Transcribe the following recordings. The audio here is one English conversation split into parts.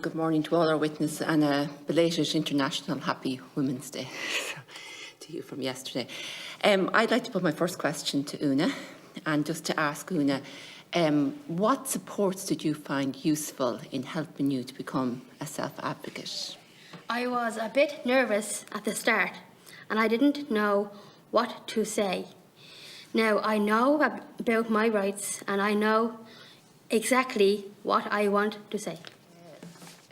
Good morning to all our witnesses and a belated International Happy Women's Day to you from yesterday. I'd like to put my first question to Una, and just to ask Una, what supports did you find useful in helping you to become a self-advocate? I was a bit nervous at the start and I didn't know what to say. Now I know about my rights and I know exactly what I want to say.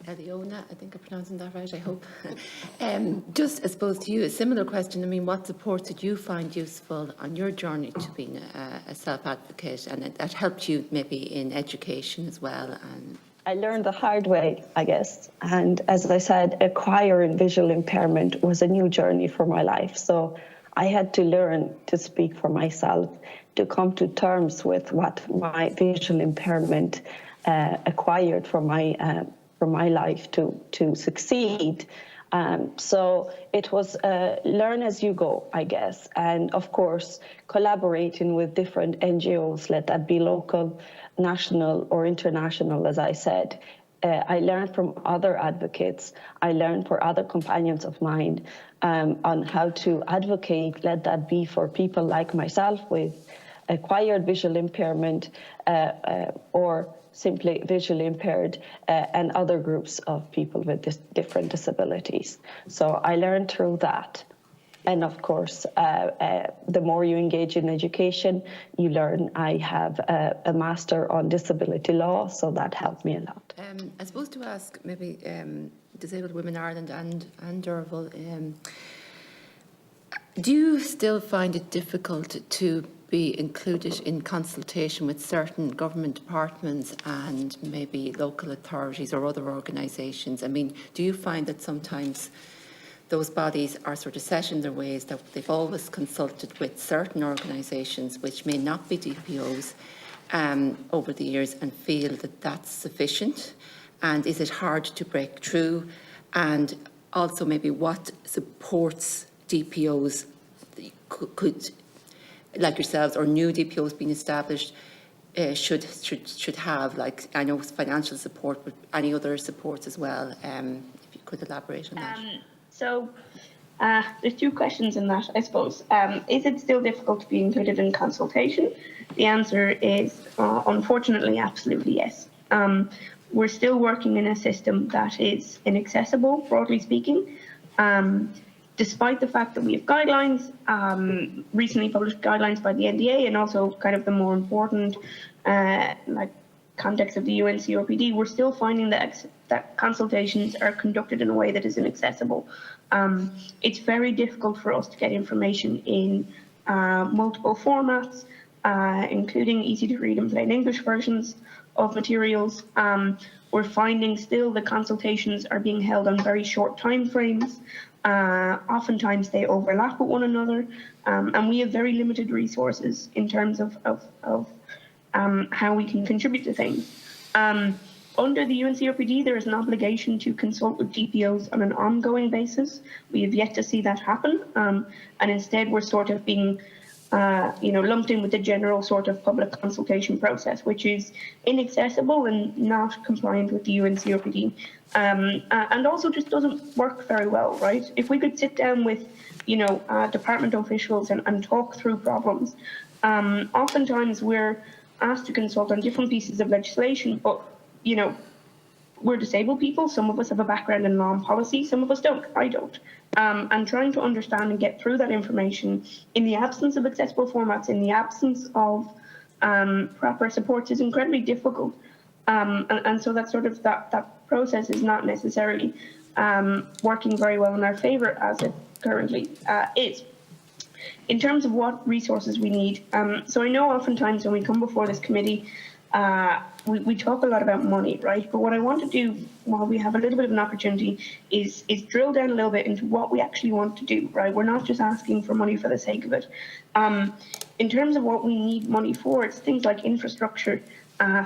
Eliona, I think I'm pronouncing that right, I hope. Just, I suppose, to you, a similar question. I mean, what support did you find useful on your journey to being a self-advocate, and that helped you maybe in education as well? And I learned the hard way, I guess. And as I said, acquiring visual impairment was a new journey for my life. So I had to learn to speak for myself, to come to terms with what my visual impairment acquired from my life to succeed. So it was learn as you go, I guess. And of course, collaborating with different NGOs, let that be local, national or international, as I said. I learned from other advocates. I learned for other companions of mine on how to advocate, let that be for people like myself with acquired visual impairment or simply visually impaired, and other groups of people with different disabilities. So I learned through that. And of course, the more you engage in education, you learn. I have a master on disability law, so that helped me a lot. I suppose to ask maybe Disabled Women Ireland and Derval, do you still find it difficult to be included in consultation with certain government departments and maybe local authorities or other organisations? I mean, do you find that sometimes those bodies are sort of set in their ways, that they've always consulted with certain organisations which may not be DPOs over the years, and feel that that's sufficient? And is it hard to break through? And also maybe what supports DPOs could, like yourselves, or new DPOs being established, should have, like, I know financial support, but any other supports as well, if you could elaborate on that. So there's two questions in that, I suppose. Is it still difficult to be included in consultation? The answer is, unfortunately, absolutely yes. We're still working in a system that is inaccessible, broadly speaking. Despite the fact that we have guidelines, recently published guidelines by the NDA, and also kind of the more important context of the UNCRPD, we're still finding that consultations are conducted in a way that is inaccessible. It's very difficult for us to get information in multiple formats, including easy to read and plain English versions of materials. We're finding still the consultations are being held on very short time frames. Oftentimes they overlap with one another, and we have very limited resources in terms of how we can contribute to things. Under the UNCRPD, there is an obligation to consult with DPOs on an ongoing basis. We have yet to see that happen, and instead we're sort of being lumped in with the general sort of public consultation process, which is inaccessible and not compliant with the UNCRPD, and also just doesn't work very well, right? If we could sit down with, department officials and talk through problems, oftentimes we're asked to consult on different pieces of legislation, but, we're disabled people. Some of us have a background in law and policy, some of us don't. I don't. And trying to understand and get through that information in the absence of accessible formats, in the absence of proper supports, is incredibly difficult. And so that sort of that process is not necessarily working very well in our favour as it currently is. In terms of what resources we need, so I know oftentimes when we come before this committee, we talk a lot about money, right? But what I want to do, while we have a little bit of an opportunity, is drill down a little bit into what we actually want to do, right? We're not just asking for money for the sake of it. In terms of what we need money for, it's things like infrastructure,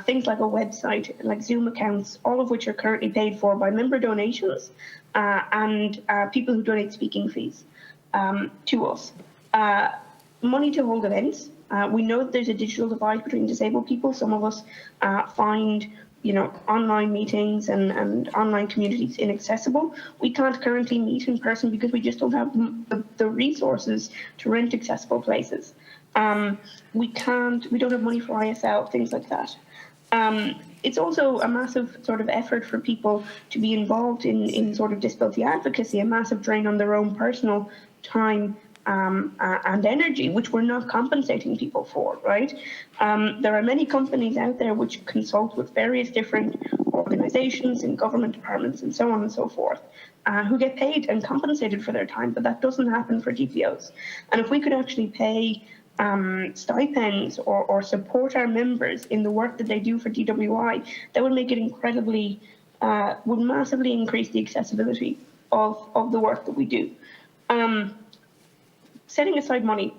things like a website, like Zoom accounts, all of which are currently paid for by member donations and people who donate speaking fees to us. Money to hold events. We know that there's a digital divide between disabled people. Some of us find online meetings and online communities inaccessible. We can't currently meet in person because we just don't have the resources to rent accessible places. We don't have money for ISL, things like that. It's also a massive sort of effort for people to be involved in sort of disability advocacy, a massive drain on their own personal time and energy, which we're not compensating people for, right? There are many companies out there which consult with various different organizations and government departments and so on and so forth, who get paid and compensated for their time, but that doesn't happen for DPOs. And if we could actually pay stipends or support our members in the work that they do for DWI, that would make it incredibly, would massively increase the accessibility of the work that we do. Setting aside money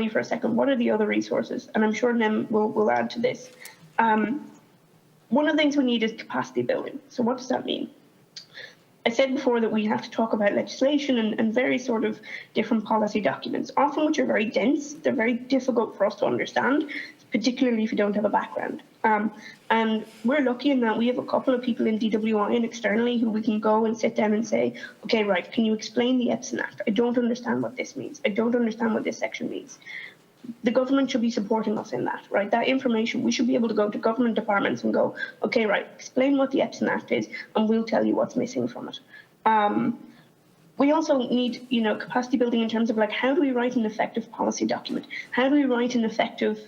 for a second, what are the other resources? And I'm sure Nem will add to this. One of the things we need is capacity building. So what does that mean? I said before that we have to talk about legislation and various sort of different policy documents, often which are very dense. They're very difficult for us to understand, particularly if you don't have a background. And we're lucky in that we have a couple of people in DWI and externally who we can go and sit down and say, okay, right, can you explain the EPSIN Act? I don't understand what this means. I don't understand what this section means. The government should be supporting us in that, right? That information, we should be able to go to government departments and go, okay, right, explain what the EPSIN Act is, and we'll tell you what's missing from it. We also need, capacity building in terms of like, how do we write an effective policy document? How do we write an effective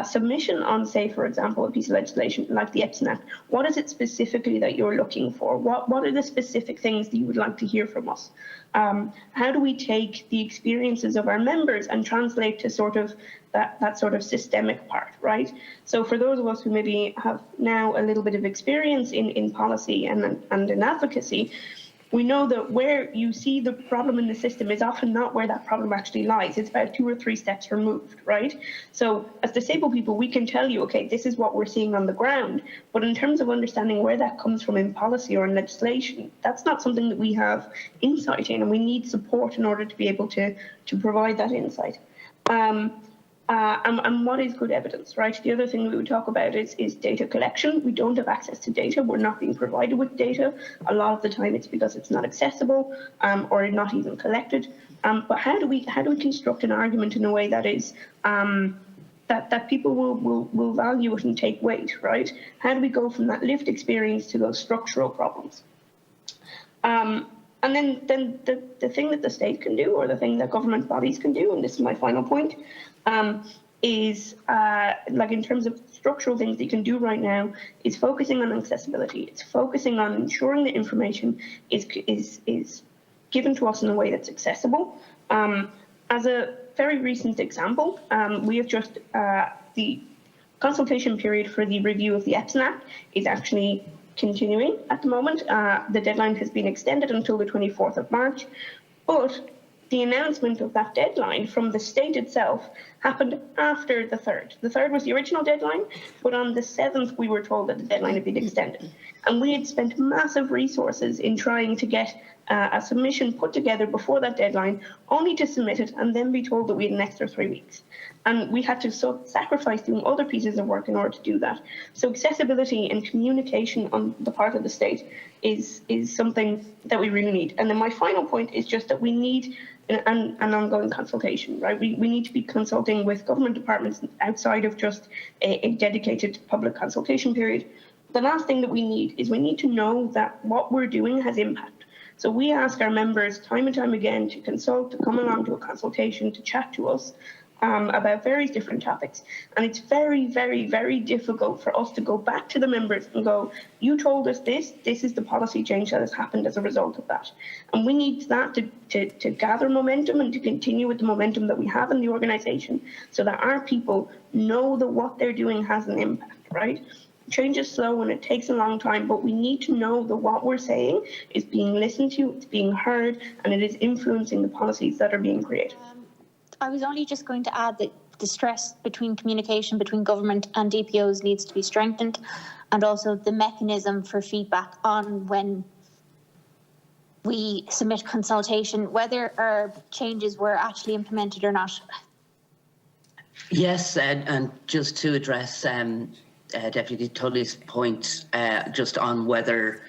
submission on, say, for example, a piece of legislation like the EPSIN Act? What is it specifically that you're looking for? What are the specific things that you would like to hear from us? How do we take the experiences of our members and translate to sort of that sort of systemic part, right? So for those of us who maybe have now a little bit of experience in policy and in advocacy, we know that where you see the problem in the system is often not where that problem actually lies. It's about 2 or 3 steps removed, right? So as disabled people, we can tell you, okay, this is what we're seeing on the ground. But in terms of understanding where that comes from in policy or in legislation, that's not something that we have insight in, and we need support in order to be able to provide that insight. And what is good evidence, right? The other thing we would talk about is data collection. We don't have access to data. We're not being provided with data. A lot of the time it's because it's not accessible or not even collected. But how do we construct an argument in a way that is that people will value it and take weight, right? How do we go from that lived experience to those structural problems? And then the thing that the state can do, or the thing that government bodies can do, and this is my final point, is like in terms of structural things that you can do right now, is focusing on accessibility. It's focusing on ensuring that information is given to us in a way that's accessible. As a very recent example, we have just the consultation period for the review of the EPSIN Act is actually continuing at the moment. The deadline has been extended until the 24th of March, but the announcement of that deadline from the state itself happened after the 3rd. The 3rd was the original deadline, but on the 7th we were told that the deadline had been extended. And we had spent massive resources in trying to get a submission put together before that deadline, only to submit it and then be told that we had an extra 3 weeks. And we had to sacrifice doing other pieces of work in order to do that. So accessibility and communication on the part of the state is something that we really need. And then my final point is just that we need an ongoing consultation, right? We need to be consulting with government departments outside of just a dedicated public consultation period. The last thing that we need is we need to know that what we're doing has impact. So we ask our members time and time again to consult, to come along to a consultation, to chat to us about various different topics. And it's very, very, very difficult for us to go back to the members and go, you told us this is the policy change that has happened as a result of that. And we need that to gather momentum and to continue with the momentum that we have in the organisation so that our people know that what they're doing has an impact, right? Change is slow and it takes a long time, but we need to know that what we're saying is being listened to, it's being heard, and it is influencing the policies that are being created. I was only just going to add that the stress between communication between government and DPOs needs to be strengthened, and also the mechanism for feedback on when we submit consultation, whether our changes were actually implemented or not. Yes, and just to address Deputy Tully's point just on whether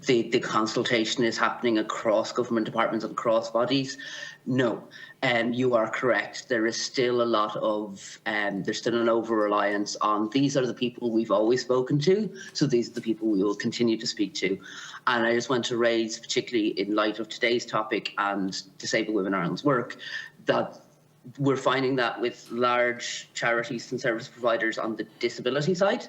the consultation is happening across government departments and across bodies. No, you are correct. There is still a lot of, there's still an over-reliance on these are the people we've always spoken to, so these are the people we will continue to speak to. And I just want to raise, particularly in light of today's topic and Disabled Women Ireland's work, that we're finding that with large charities and service providers on the disability side,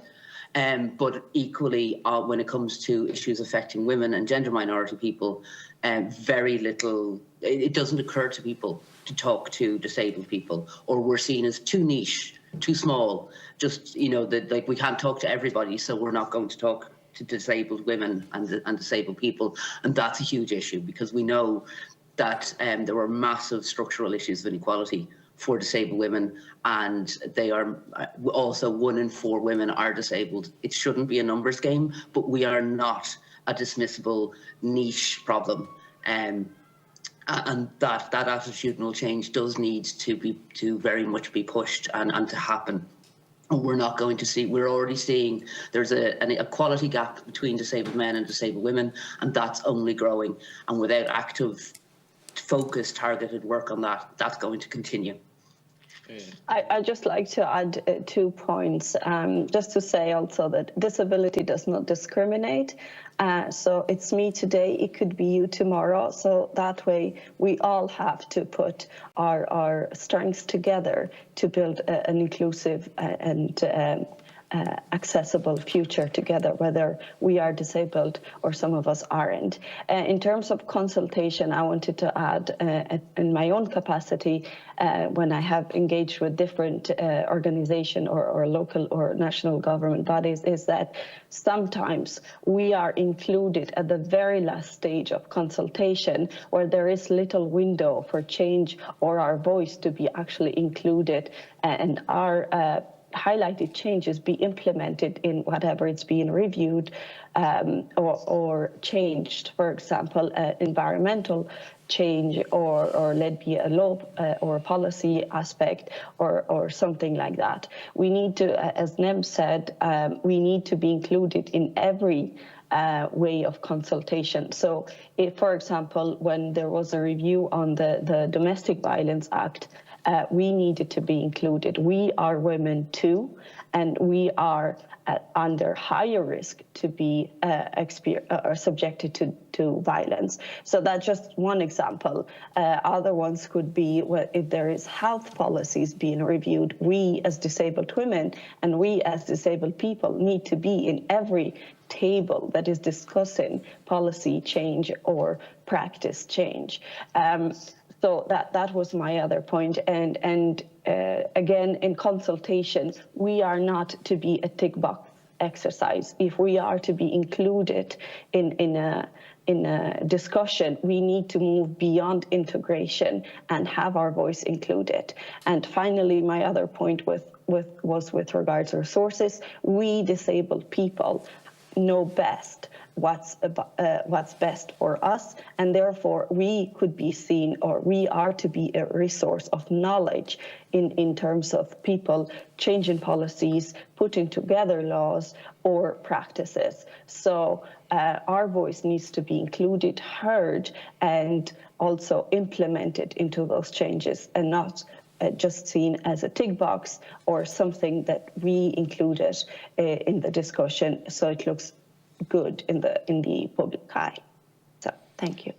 but equally when it comes to issues affecting women and gender minority people, very little, it doesn't occur to people to talk to disabled people, or we're seen as too niche, too small, just, you know, that like we can't talk to everybody, so we're not going to talk to disabled women and disabled people. And that's a huge issue, because we know that there were massive structural issues of inequality for disabled women, and they are also 1 in 4 women are disabled. It shouldn't be a numbers game, but we are not a dismissible niche problem. And that attitudinal change does need to very much be pushed and to happen. We're not going to see, we're already seeing there's an equality gap between disabled men and disabled women, and that's only growing. And without active, focused, targeted work on that, that's going to continue. I'd just like to add 2 points, just to say also that disability does not discriminate. So it's me today, it could be you tomorrow. So that way we all have to put our strengths together to build an inclusive and accessible future together, whether we are disabled or some of us aren't. In terms of consultation, I wanted to add in my own capacity, when I have engaged with different organization or local or national government bodies, is that sometimes we are included at the very last stage of consultation, where there is little window for change or our voice to be actually included, and our highlighted changes be implemented in whatever it's being reviewed or changed. For example, environmental change, or let be a law or a policy aspect or something like that. We need to, as Nem said, we need to be included in every way of consultation. So if, for example, when there was a review on the Domestic Violence Act, we needed to be included. We are women too, and we are under higher risk to be subjected to violence. So that's just one example. Other ones could be if there is health policies being reviewed, we as disabled women and we as disabled people need to be in every table that is discussing policy change or practice change. So that was my other point. And again, in consultation, we are not to be a tick box exercise. If we are to be included in a discussion, we need to move beyond integration and have our voice included. And finally, my other point was with regards to resources. We disabled people know best what's best for us, and therefore we could be seen, or we are to be a resource of knowledge in terms of people changing policies, putting together laws or practices. So our voice needs to be included, heard, and also implemented into those changes, and not just seen as a tick box or something that we included in the discussion so it looks good in the public eye. So thank you.